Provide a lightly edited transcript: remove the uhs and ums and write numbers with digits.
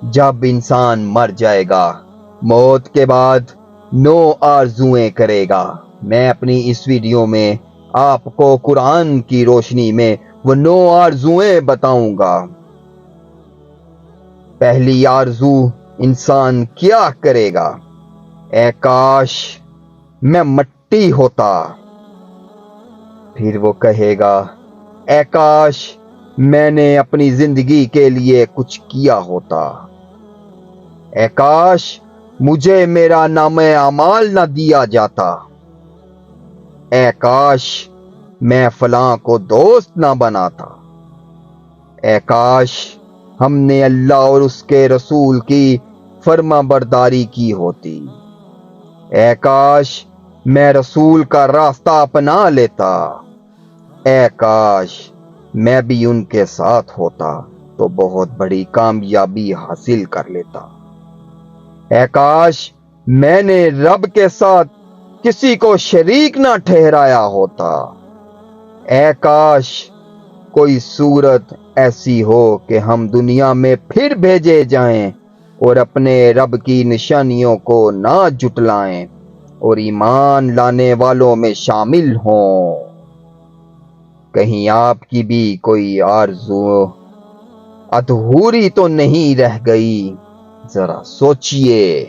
جب انسان مر جائے گا موت کے بعد 9 آرزوئیں کرے گا۔ میں اپنی اس ویڈیو میں آپ کو قرآن کی روشنی میں وہ 9 آرزوئیں بتاؤں گا۔ پہلی آرزو انسان کیا کرے گا؟ اے کاش میں مٹی ہوتا۔ پھر وہ کہے گا اے کاش میں نے اپنی زندگی کے لیے کچھ کیا ہوتا۔ اے کاش مجھے میرا نام اعمال نہ دیا جاتا۔ اے کاش میں فلاں کو دوست نہ بناتا۔ اے کاش ہم نے اللہ اور اس کے رسول کی فرما برداری کی ہوتی۔ اے کاش میں رسول کا راستہ اپنا لیتا۔ اے کاش میں بھی ان کے ساتھ ہوتا تو بہت بڑی کامیابی حاصل کر لیتا۔ اے کاش میں نے رب کے ساتھ کسی کو شریک نہ ٹھہرایا ہوتا۔ اے کاش کوئی صورت ایسی ہو کہ ہم دنیا میں پھر بھیجے جائیں اور اپنے رب کی نشانیوں کو نہ جھٹلائیں اور ایمان لانے والوں میں شامل ہوں۔ کہیں آپ کی بھی کوئی آرزو ادھوری تو نہیں رہ گئی؟ ذرا سوچئے۔